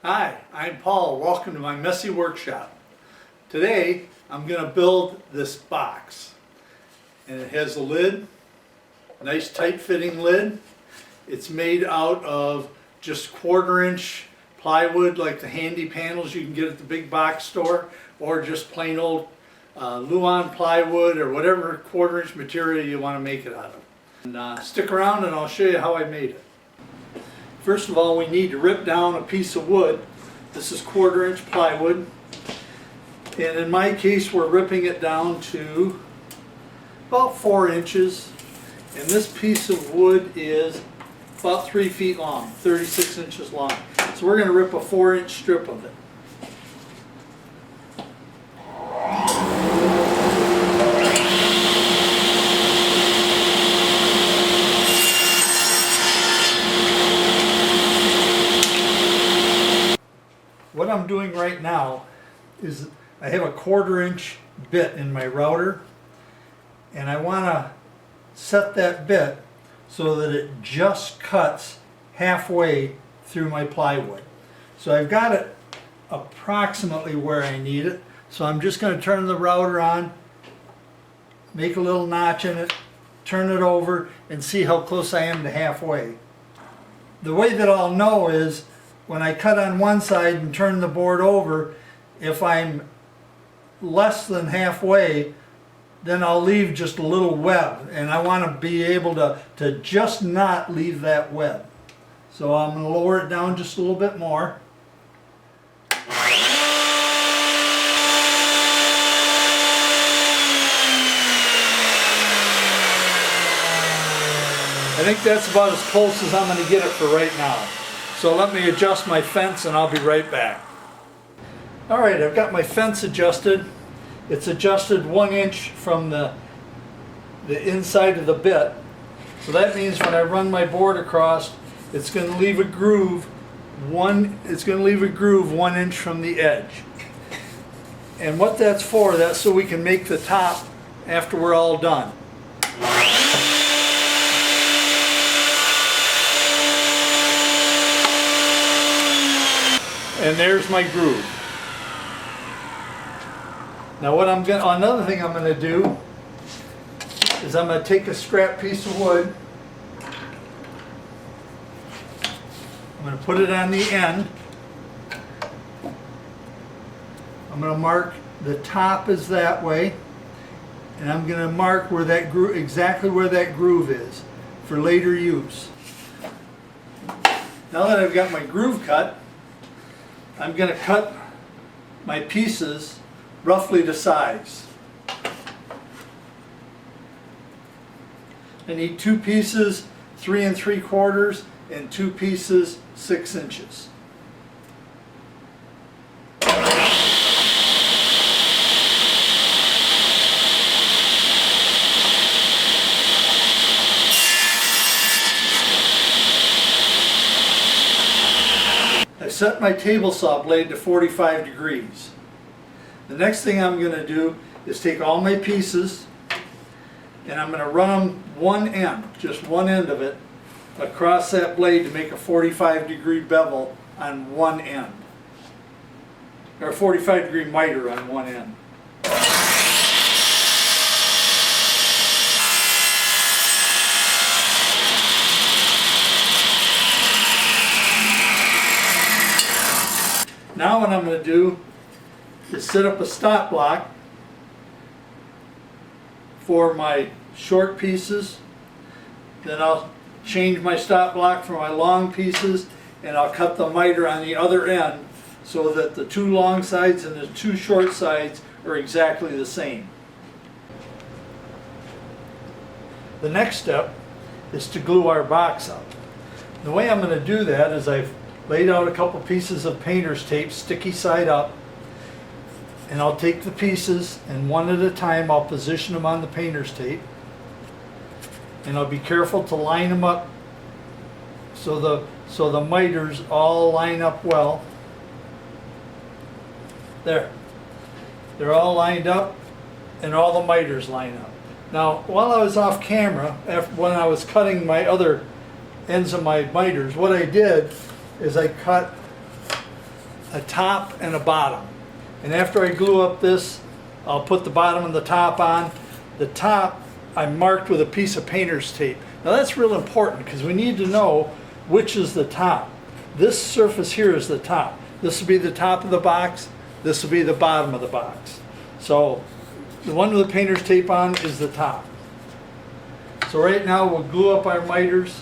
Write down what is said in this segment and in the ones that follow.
Hi, I'm Paul. Welcome to my messy workshop. Today I'm going to build this box, and it has a lid, nice tight fitting lid. It's made out of just 1/4-inch plywood like the handy panels you can get at the big box store, or just plain old Luan plywood or whatever 1/4-inch material you want to make it out of. And, stick around and I'll show you how I made it. First of all, we need to rip down a piece of wood. This is 1/4-inch plywood, and in my case we're ripping it down to about 4 inches, and this piece of wood is about 3 feet long, 36 inches long. So we're going to rip a 4-inch strip of it. What I'm doing right now is I have a 1/4-inch bit in my router, and I want to set that bit so that it just cuts halfway through my plywood. So I've got it approximately where I need it. So I'm just going to turn the router on, make a little notch in it, turn it over, and see how close I am to halfway. The way that I'll know is when I cut on one side and turn the board over, if I'm less than halfway, then I'll leave just a little web, and I want to be able to just not leave that web. So I'm going to lower it down just a little bit more. I think that's about as close as I'm going to get it for right now. So let me adjust my fence and I'll be right back. Alright, I've got my fence adjusted. It's adjusted 1 inch from the inside of the bit. So that means when I run my board across, it's going to leave a groove 1 inch from the edge. And what that's for, that's so we can make the top after we're all done. And there's my groove. Now another thing I'm going to do is I'm going to take a scrap piece of wood. I'm going to put it on the end. I'm going to mark the top is that way, and I'm going to mark where that groove, exactly where that groove is for later use. Now that I've got my groove cut, I'm going to cut my pieces roughly to size. I need 2 pieces 3 3/4 and 2 pieces 6 inches. I set my table saw blade to 45 degrees. The next thing I'm going to do is take all my pieces and I'm going to run them one end, just one end of it, across that blade to make a 45-degree bevel on one end. Or a 45-degree miter on one end. Now what I'm going to do is set up a stop block for my short pieces. Then I'll change my stop block for my long pieces, and I'll cut the miter on the other end so that the 2 long sides and the 2 short sides are exactly the same. The next step is to glue our box up. The way I'm going to do that is I've laid out a couple pieces of painter's tape, sticky side up, and I'll take the pieces and one at a time I'll position them on the painter's tape, and I'll be careful to line them up so the miters all line up well. There, they're all lined up and all the miters line up. Now while I was off camera, when I was cutting my other ends of my miters, what I did is I cut a top and a bottom. And after I glue up this, I'll put the bottom and the top on. The top I marked with a piece of painter's tape. Now that's real important because we need to know which is the top. This surface here is the top. This will be the top of the box. This will be the bottom of the box. So the one with the painter's tape on is the top. So right now we'll glue up our miters.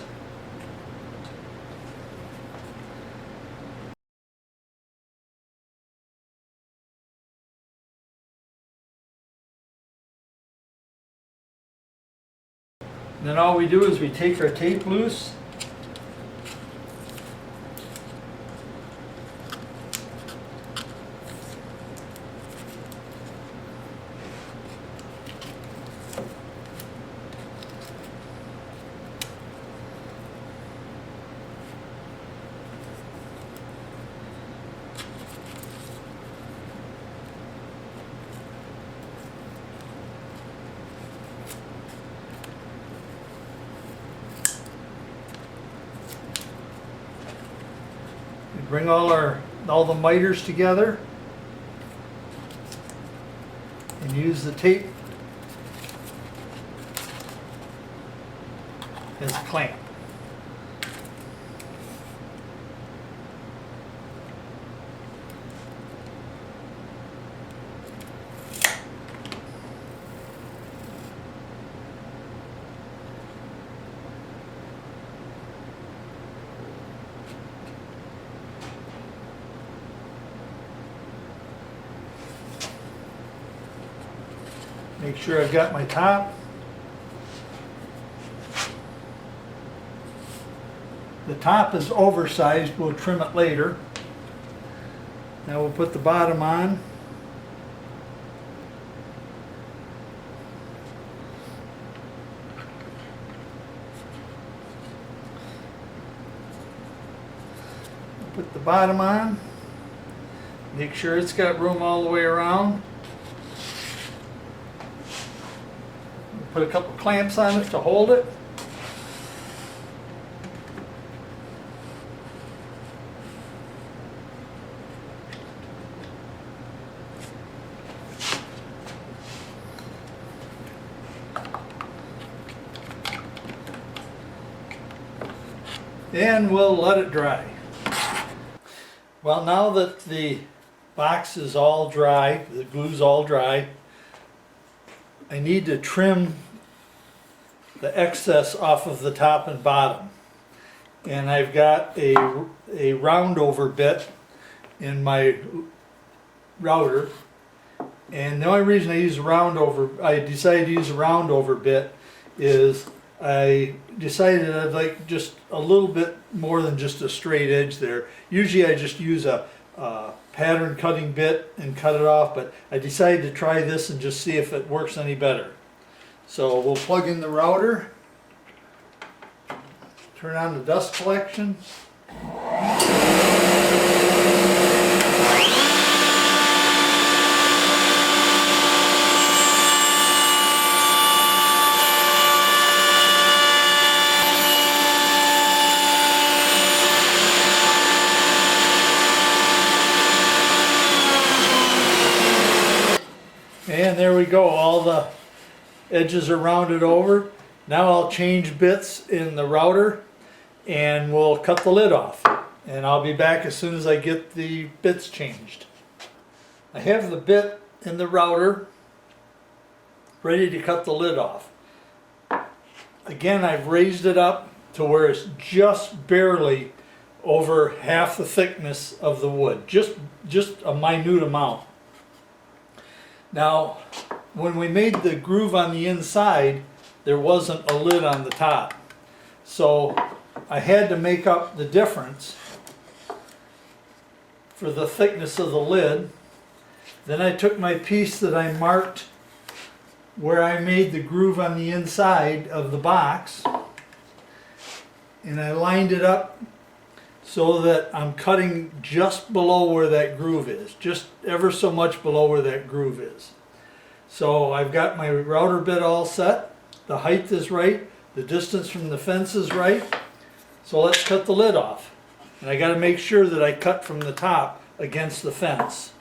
And then all we do is we take our tape loose. Bring all the miters together and use the tape as a clamp. Make sure I've got my top. The top is oversized, we'll trim it later. Now we'll put the bottom on. Put the bottom on. Make sure it's got room all the way around. Put a couple clamps on it to hold it. And we'll let it dry. Well, now that the box is all dry, the glue's all dry, I need to trim the excess off of the top and bottom. And I've got a round over bit in my router. And the only reason I decided to use a round over bit is I decided I'd like just a little bit more than just a straight edge there. Usually I just use a pattern cutting bit and cut it off, but I decided to try this and just see if it works any better. So we'll plug in the router, turn on the dust collection. And there we go, all the edges are rounded over. Now I'll change bits in the router and we'll cut the lid off. And I'll be back as soon as I get the bits changed. I have the bit in the router ready to cut the lid off. Again, I've raised it up to where it's just barely over half the thickness of the wood, just a minute amount. Now, when we made the groove on the inside, there wasn't a lid on the top. So I had to make up the difference for the thickness of the lid. Then I took my piece that I marked where I made the groove on the inside of the box, and I lined it up so that I'm cutting just below where that groove is, just ever so much below where that groove is. So I've got my router bit all set, the height is right, the distance from the fence is right, so let's cut the lid off. And I got to make sure that I cut from the top against the fence.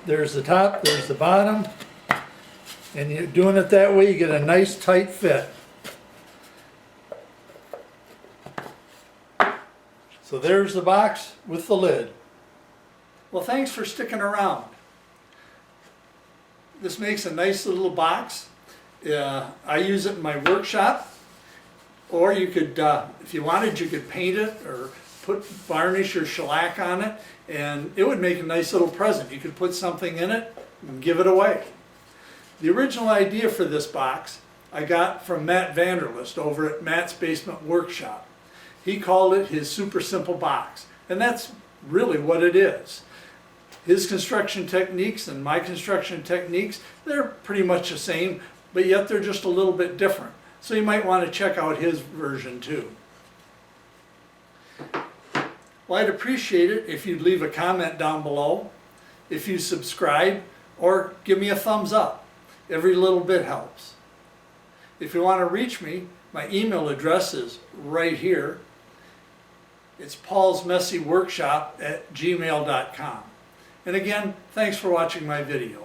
There's the top, there's the bottom, and you're doing it that way, you get a nice tight fit. So there's the box with the lid. Well, thanks for sticking around. This makes a nice little box. I use it in my workshop, or you could, if you wanted, you could paint it or put varnish or shellac on it, and it would make a nice little present. You could put something in it and give it away. The original idea for this box I got from Matt Vanderlist over at Matt's Basement Workshop. He called it his super simple box, and that's really what it is. His construction techniques and my construction techniques, they're pretty much the same, but yet they're just a little bit different. So you might want to check out his version too. Well, I'd appreciate it if you'd leave a comment down below, if you subscribe, or give me a thumbs up. Every little bit helps. If you want to reach me, my email address is right here. It's paulsmessyworkshop@gmail.com. And again, thanks for watching my video.